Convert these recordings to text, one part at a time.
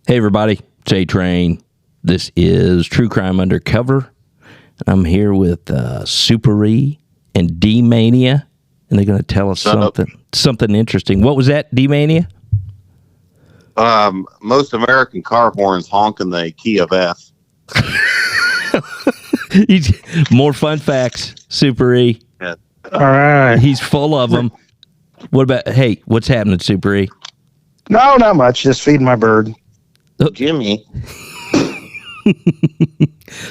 Hey, everybody. It's A-Train. This is True Crime Undercover. I'm here with Super E and D-Mania, and they're going to tell us something interesting. What was that, D-Mania? Most American car horns honking the key of F. More fun facts, Super E. Yeah. All right. He's full of them. What about, hey, what's happening, Super E? No, not much. Just feeding my bird. Jimmy.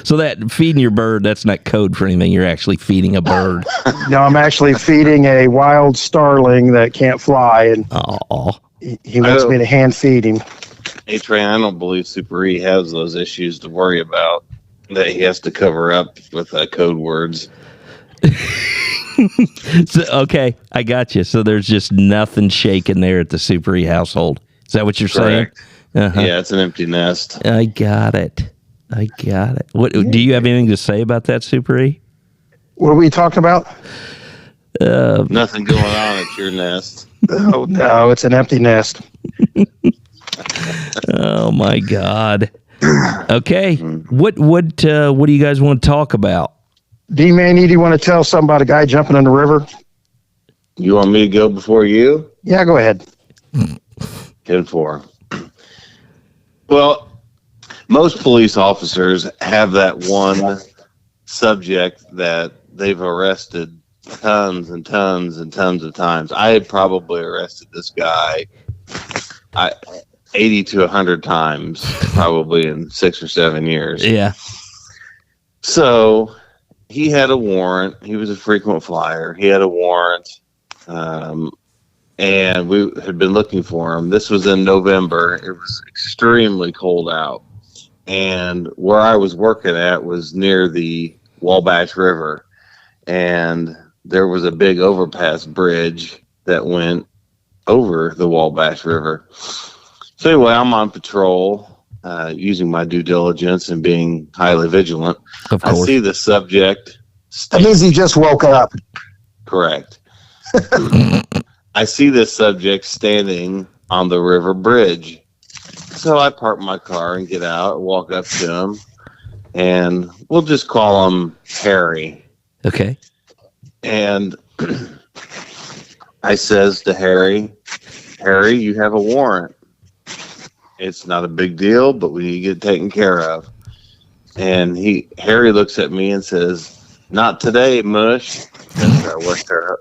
So that feeding your bird, that's not code for anything. You're actually feeding a bird. No, I'm actually feeding a wild starling that can't fly, and he wants me to hand feed him. A-Train, I don't believe Super E has those issues to worry about that he has to cover up with code words. So, okay, I got you. So there's just nothing shaking there at the Super E household. Is that what you're Correct. saying? Uh-huh. Yeah, it's an empty nest. I got it. What do you have anything to say about that, Super E? What are we talking about? Nothing going on at your nest. Oh, no, it's an empty nest. Oh my God. Okay. What do you guys want to talk about? D-Mania, do you want to tell something about a guy jumping in the river? You want me to go before you? Yeah, go ahead. 10-4. Well, most police officers have that one subject that they've arrested tons and tons and tons of times. I had probably arrested this guy 80 to 100 times, probably in 6 or 7 years. Yeah. So he had a warrant. He was a frequent flyer. He had a warrant. And we had been looking for him. This was in November. It was extremely cold out. And where I was working at was near the Wabash River. And there was a big overpass bridge that went over the Wabash River. So anyway, I'm on patrol, using my due diligence and being highly vigilant. Of course. I see the subject. That means he just woke up. Correct. I see this subject standing on the river bridge. So I park my car and get out, walk up to him, and we'll just call him Harry. Okay. And I says to Harry, you have a warrant. It's not a big deal, but we need to get it taken care of. And Harry looks at me and says, "Not today, Moosh." That's our Western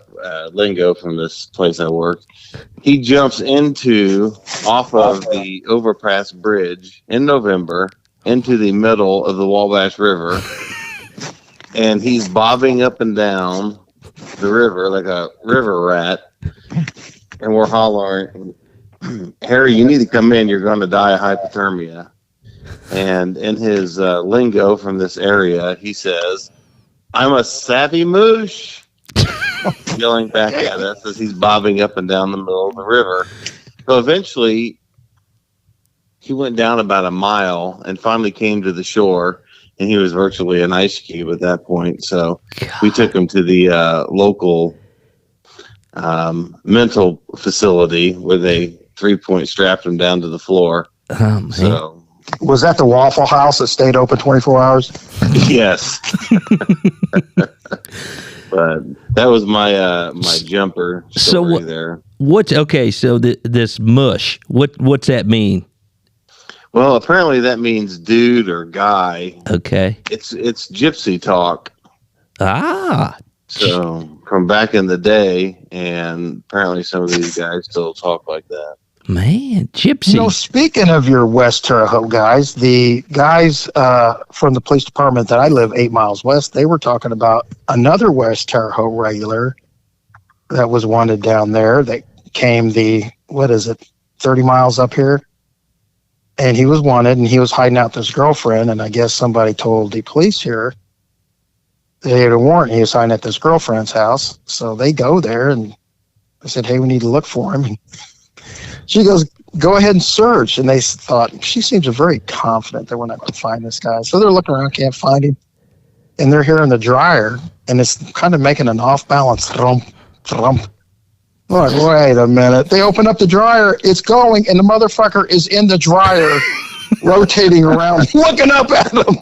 lingo from this place I worked. He jumps off of the overpass bridge in November into the middle of the Wabash River, and he's bobbing up and down the river like a river rat, and we're hollering, "Harry, you need to come in. You're going to die of hypothermia." And in his lingo from this area, he says, "I'm a savvy moosh," yelling back at us as he's bobbing up and down the middle of the river. So eventually, he went down about a mile and finally came to the shore, and he was virtually an ice cube at that point. So we took him to the local mental facility where they 3-point strapped him down to the floor. Oh, man. So, Was that the Waffle House that stayed open 24 hours? yes. But that was my my jumper story there. So this mush, what's that mean? Well, apparently that means dude or guy. Okay. It's Gypsy-talk. Ah. So from back in the day, and apparently some of these guys still talk like that. Man, Gypsy. You know, speaking of your West Terre Haute guys, the guys from the police department that I live 8 miles west, they were talking about another West Terre Haute regular that was wanted down there that came 30 miles up here. And he was wanted, and he was hiding out with his girlfriend, and I guess somebody told the police here they had a warrant. He was hiding at this girlfriend's house. So they go there, and they said, "Hey, we need to look for him." And she goes, "Go ahead and search." And they thought, she seems very confident that we're not going to find this guy. So they're looking around, can't find him. And they're hearing the dryer, and it's kind of making an off-balance thump, thump. Like, wait a minute. They open up the dryer. It's going, and the motherfucker is in the dryer, rotating around, looking up at them.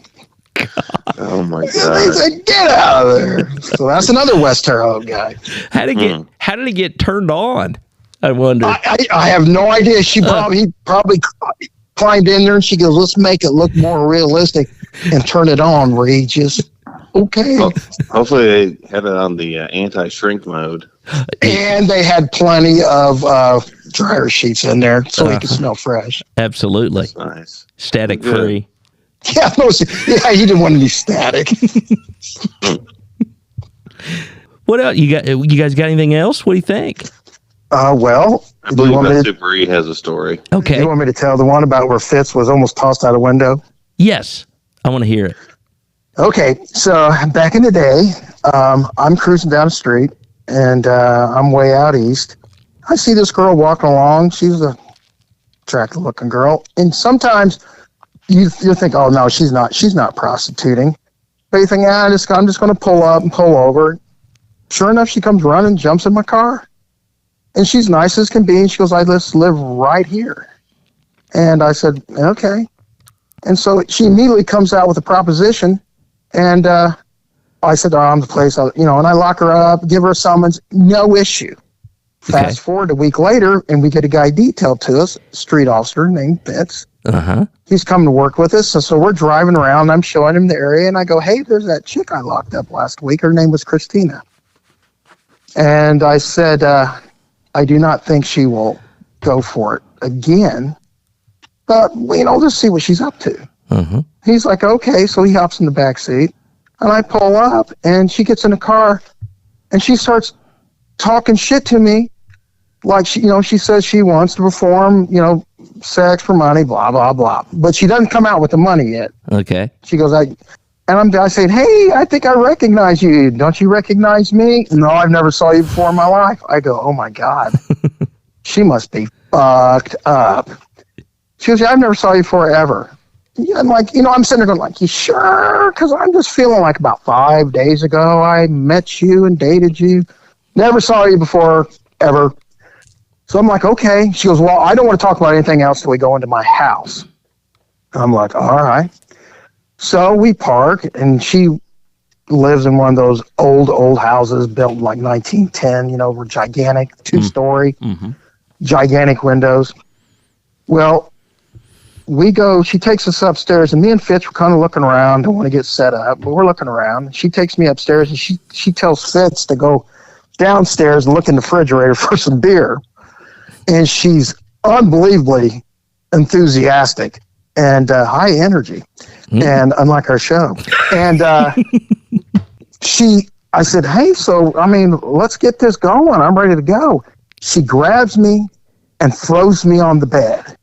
Oh my And they god! said, "Get out of there!" So that's another West Terre Haute guy. How did it get turned on? I wonder. I have no idea. He probably climbed in there, and she goes, "Let's make it look more realistic and turn it on." Where he just okay. Well, hopefully they had it on the anti-shrink mode. And they had plenty of dryer sheets in there, so he could smell fresh. Absolutely. That's nice. Static Good. free. Yeah, he didn't want to be static. What else? You guys got anything else? What do you think? Well, I believe that Super E has a story. Okay. You want me to tell the one about where Fitz was almost tossed out a window? Yes. I want to hear it. Okay, so back in the day, I'm cruising down the street, and I'm way out east. I see this girl walking along. She's a attractive-looking girl, and sometimes you think, "Oh no, she's not prostituting." But you think, I'm just going to pull up and pull over. Sure enough, she comes running, jumps in my car, and she's nice as can be. And she goes, "I just live right here." And I said, "Okay." And so she immediately comes out with a proposition, and I said, "Oh, I'm the place," and I lock her up, give her a summons, no issue. Fast forward a week later, and we get a guy detailed to us, street officer named Fitz. He's coming to work with us, so we're driving around. I'm showing him the area, and I go, "Hey, there's that chick I locked up last week. Her name was Christina." And I said, "I do not think she will go for it again, but just see what she's up to." He's like, "Okay," so he hops in the back seat, and I pull up, and she gets in the car, and she starts talking shit to me, like she says she wants to perform, sex for money, blah blah blah, but she doesn't come out with the money yet. Okay. She goes, I said, "Hey, I think I recognize you. Don't you recognize me?" "No, I've never saw you before in my life." I go, "Oh my God." She must be fucked up. She goes, "I've never saw you before ever." I'm like, I'm sitting there going like, "You sure?" Because I'm just feeling like about 5 days ago I met you and dated you. Never saw you before ever. So I'm like, "Okay." She goes, "Well, I don't want to talk about anything else till we go into my house." I'm like, "All right." So we park, and she lives in one of those old houses built in like 1910, were gigantic, 2-story, gigantic windows. Well, she takes us upstairs, and me and Fitz were kind of looking around. Don't want to get set up, but we're looking around. She takes me upstairs, and she tells Fitz to go downstairs and look in the refrigerator for some beer. And she's unbelievably enthusiastic and high energy, and unlike our show. And I said, "Hey, let's get this going. I'm ready to go." She grabs me and throws me on the bed.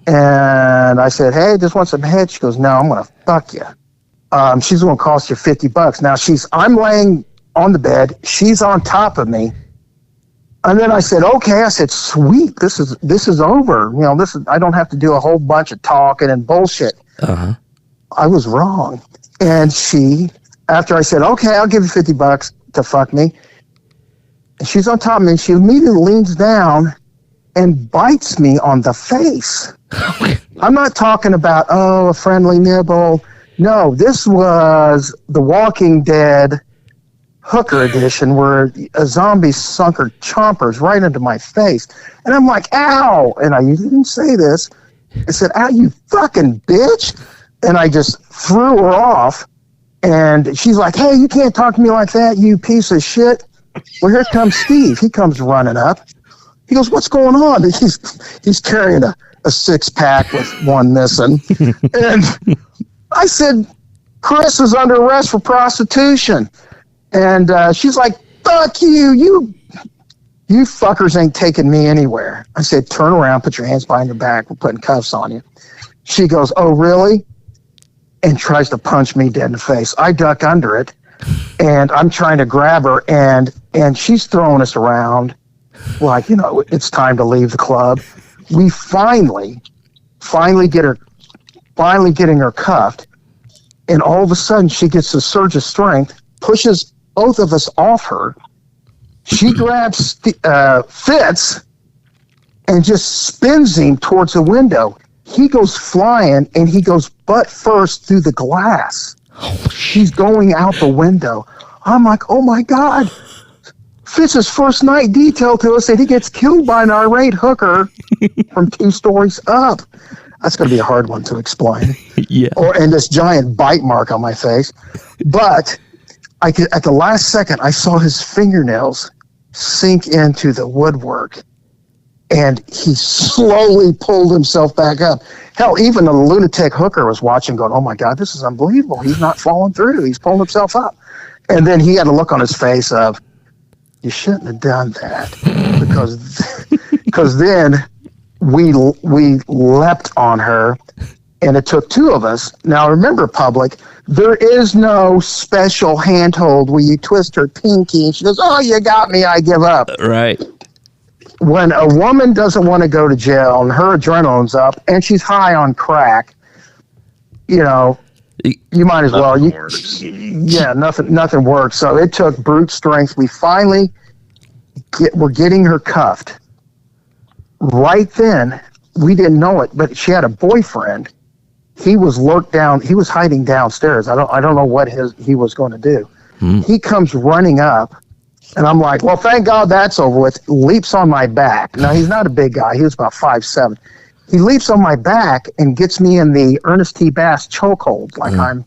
And I said, "Hey, just want some head?" She goes, "No, I'm going to fuck you. She's going to cost you $50. Now I'm laying on the bed. She's on top of me. And then I said, "Okay." I said, "Sweet. This is over. I don't have to do a whole bunch of talking and bullshit." I was wrong. And after I said, "Okay, I'll give you $50 to fuck me," and she's on top of me, she immediately leans down and bites me on the face. I'm not talking about, a friendly nibble. No, this was The Walking Dead hooker edition, where a zombie sunk her chompers right into my face. And I'm like, "Ow." And I didn't say this. I said, "Ow, you fucking bitch." And I just threw her off. And she's like, "Hey, you can't talk to me like that, you piece of shit." Well, here comes Steve. He comes running up. He goes, "What's going on?" And he's carrying a 6-pack with one missing. And I said, "Chris is under arrest for prostitution." And she's like, "Fuck you. You fuckers ain't taking me anywhere." I said, "Turn around, put your hands behind your back. We're putting cuffs on you." She goes, "Oh, really?" And tries to punch me dead in the face. I duck under it, and I'm trying to grab her, and she's throwing us around like, it's time to leave the club. We finally getting her cuffed, and all of a sudden she gets a surge of strength, pushes both of us off her, She grabs Fitz and just spins him towards the window. He goes flying, and he goes butt first through the glass. He's going out the window. I'm like, oh my God. Fitz's first night detail to us that he gets killed by an irate hooker from 2 stories up. That's going to be a hard one to explain. Yeah. And this giant bite mark on my face. But at the last second, I saw his fingernails sink into the woodwork. And he slowly pulled himself back up. Hell, even the lunatic hooker was watching going, oh my God, this is unbelievable. He's not falling through. He's pulling himself up. And then he had a look on his face of, you shouldn't have done that. Because then we leapt on her, and it took 2 of us. Now remember, public, there is no special handhold where you twist her pinky and she goes, oh, you got me, I give up. Right. When a woman doesn't want to go to jail and her adrenaline's up and she's high on crack, you might as well. Nothing works. So it took brute strength. We finally we're getting her cuffed. Right then, we didn't know it, but she had a boyfriend. He was He was hiding downstairs. I don't know what he was going to do. He comes running up. And I'm like, well, thank God that's over with. Leaps on my back. Now, he's not a big guy. He was about 5'7". He leaps on my back and gets me in the Ernest T. Bass chokehold, like I'm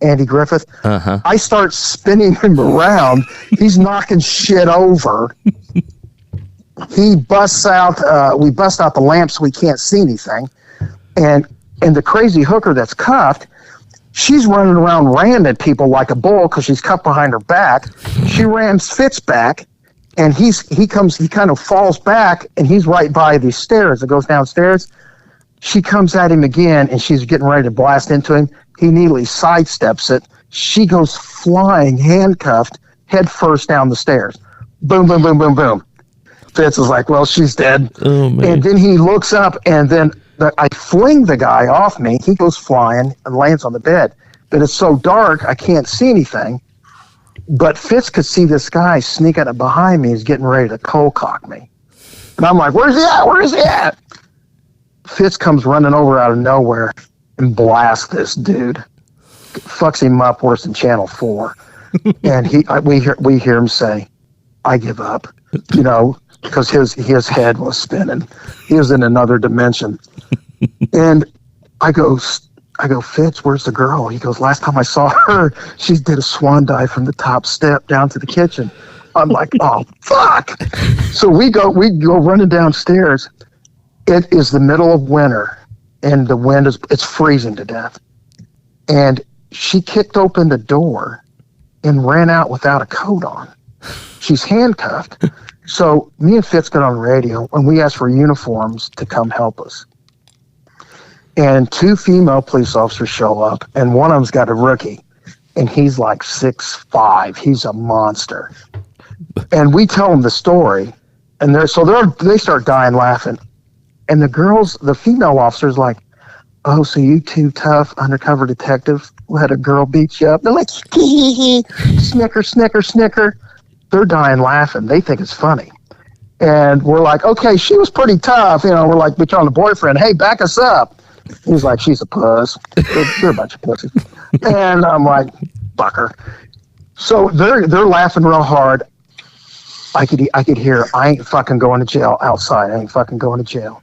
Andy Griffith. Uh-huh. I start spinning him around. He's knocking shit over. He busts out. We bust out the lamp so we can't see anything. And the crazy hooker that's cuffed, she's running around ramming people like a bull because she's cuffed behind her back. She rams Fitz back, and he kind of falls back, and he's right by the stairs. It goes downstairs. She comes at him again, and she's getting ready to blast into him. He neatly sidesteps it. She goes flying, handcuffed, head first down the stairs. Boom, boom, boom, boom, boom. Fitz is like, well, she's dead. Oh, man. And then he looks up, and then I fling the guy off me. He goes flying and lands on the bed. But it's so dark, I can't see anything. But Fitz could see this guy sneaking up behind me. He's getting ready to cold cock me. And I'm like, where's he at? Where is he at? Fitz comes running over out of nowhere and blasts this dude. Fucks him up worse than Channel 4. And we hear him say, I give up. Because his head was spinning. He was in another dimension. And I go, Fitz, where's the girl? He goes, last time I saw her, she did a swan dive from the top step down to the kitchen. I'm like, oh, fuck. So we go running downstairs. It is the middle of winter, and the wind it's freezing to death. And she kicked open the door and ran out without a coat on. She's handcuffed. So me and Fitz got on the radio, and we asked for uniforms to come help us. And 2 female police officers show up, and one of them's got a rookie, and he's like 6'5". He's a monster. And we tell them the story, and they start dying laughing. And the female officer's like, oh, so you 2 tough undercover detectives let a girl beat you up? They're like, snicker, snicker, snicker. They're dying laughing. They think it's funny. And we're like, okay, she was pretty tough. We're like, we tell the boyfriend, hey, back us up. He's like, she's a puss. They're a bunch of pussies. And I'm like, fuck her. So they're laughing real hard. I could hear, I ain't fucking going to jail outside. I ain't fucking going to jail.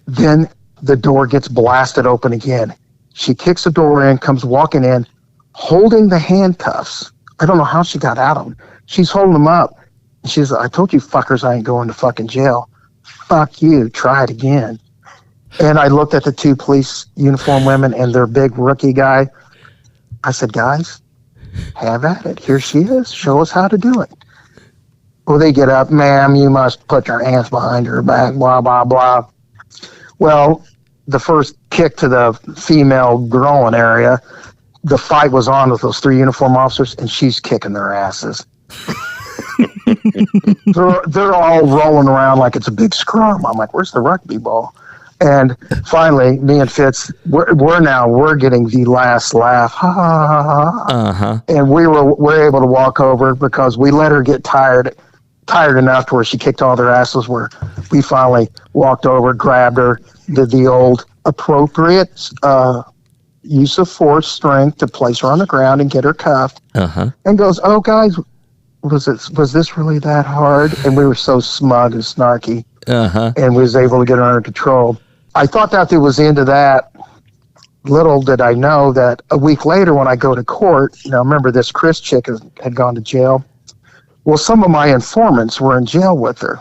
Then the door gets blasted open again. She kicks the door in, comes walking in, holding the handcuffs. I don't know how she got out of them. She's holding them up. She's like, I told you fuckers I ain't going to fucking jail. Fuck you. Try it again. And I looked at the 2 police uniform women and their big rookie guy. I said, guys, have at it. Here she is. Show us how to do it. Well, they get up, ma'am, you must put your hands behind your back, blah, blah, blah. Well, the first kick to the female groin area, the fight was on with those 3 uniform officers, and she's kicking their asses. they're all rolling around like it's a big scrum. I'm like, where's the rugby ball? And finally, me and Fitz, we're getting the last laugh, ha ha ha ha. Uh-huh. And we're able to walk over because we let her get tired enough to where she kicked all their asses. Where we finally walked over, grabbed her, did the old appropriate use of force, strength to place her on the ground and get her cuffed. Uh-huh. And goes, "Oh, guys, was this really that hard?" And we were so smug and snarky. Uh-huh. And was able to get her under control. I thought that it was the end of that. Little did I know that a week later when I go to court, remember this Chris chick had gone to jail. Well, some of my informants were in jail with her.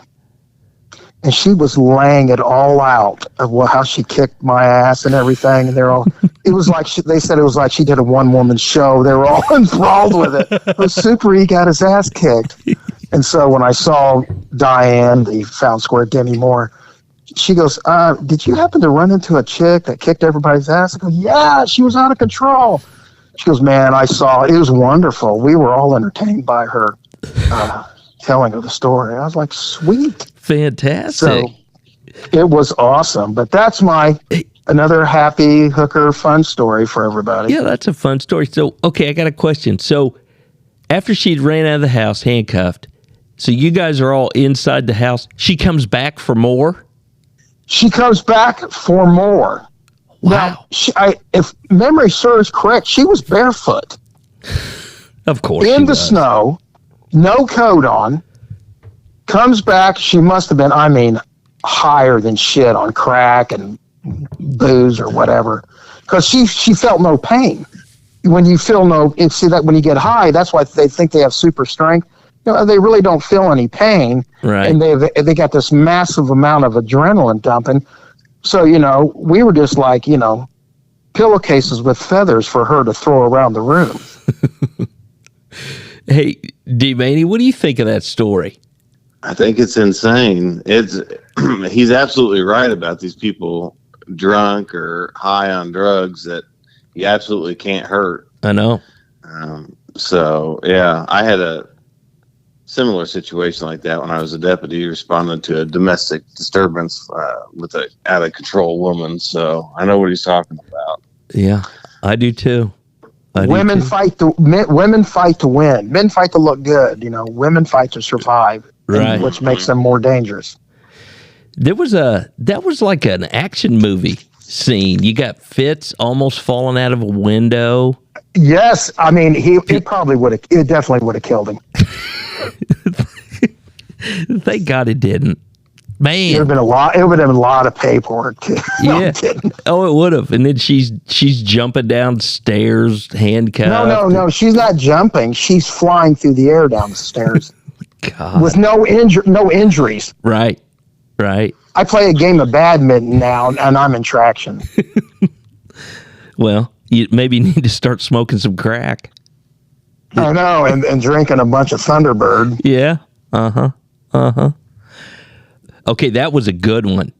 And she was laying it all out of how she kicked my ass and everything. And it was like, they said it was like she did a one-woman show. They were all enthralled with it. But Super E got his ass kicked. And so when I saw Diane, the Found Square Demi Moore, she goes, did you happen to run into a chick that kicked everybody's ass? I go, yeah, she was out of control. She goes, man, I saw it. It was wonderful. We were all entertained by her telling her the story. I was like, sweet. Fantastic. So it was awesome. But that's another happy hooker fun story for everybody. Yeah, that's a fun story. So, okay, I got a question. So after she'd ran out of the house, handcuffed, so you guys are all inside the house. She comes back for more? She comes back for more. Wow. Now, if memory serves correct, she was barefoot. Of course. In the snow, no coat on, comes back. She must have been, higher than shit on crack and booze or whatever. Because she felt no pain. When you feel see that when you get high, that's why they think they have super strength. They really don't feel any pain. Right. And they got this massive amount of adrenaline dumping. So, we were just like, pillowcases with feathers for her to throw around the room. Hey, D-Maney, what do you think of that story? I think it's insane. He's absolutely right about these people drunk or high on drugs that you absolutely can't hurt. I know. So, yeah, I had a similar situation like that when I was a deputy responding to a domestic disturbance with an out-of-control woman. So I know what he's talking about. Yeah, I do too. Women fight to win. Men fight to look good. Women fight to survive, right? Which makes them more dangerous. That was like an action movie scene. You got Fitz almost falling out of a window. Yes, it definitely would have killed him. Thank God it didn't. Man, it would have been a lot of paperwork too. Yeah. Oh, it would have. And then she's jumping downstairs, handcuffed. No. She's not jumping. She's flying through the air down the stairs. God. With no injuries. Right. I play a game of badminton now, and I'm in traction. Well, you maybe need to start smoking some crack. I know, and drinking a bunch of Thunderbird. Yeah. Okay, that was a good one.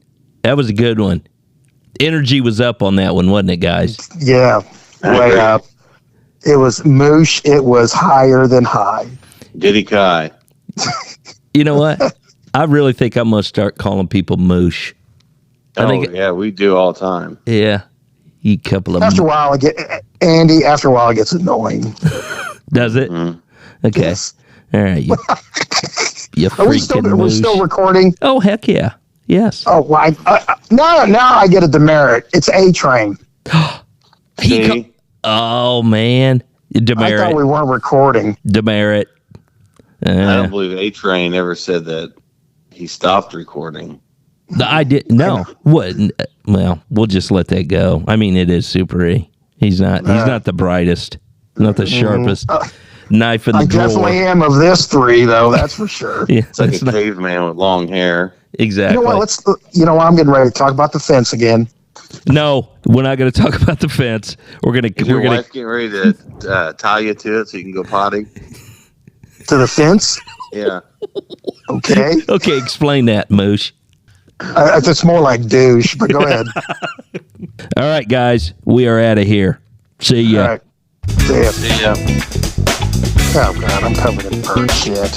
Energy was up on that one, wasn't it, guys? Yeah, way up. It was Moosh. It was higher than high. Diddy Kai. You know what? I really think I'm going to start calling people Moosh. Yeah, we do all the time. Yeah. You couple of... After a while, it gets annoying. Does it? Mm-hmm. Okay. Yes. All right. You Are we still recording? Oh, heck yeah. Yes. Oh, well, now I get a demerit. It's A-Train. Oh, man. Demerit. I thought we weren't recording. Demerit. I don't believe A-Train ever said that he stopped recording. I did. No. What? Well, we'll just let that go. It is Super E. He's not the brightest, not the sharpest knife in the drawer. I definitely am of this three, though. That's for sure. Yeah, it's like a caveman with long hair. Exactly. You know what? I'm getting ready to talk about the fence again. No, we're not going to talk about the fence. Is your wife getting ready to tie you to it so you can go potty? To the fence? Yeah. Okay. Okay, explain that, Moosh. It's more like douche, but go ahead. All right, guys, we are out of here. See ya. All right. See ya. See ya. Oh, God, I'm covered in bird shit.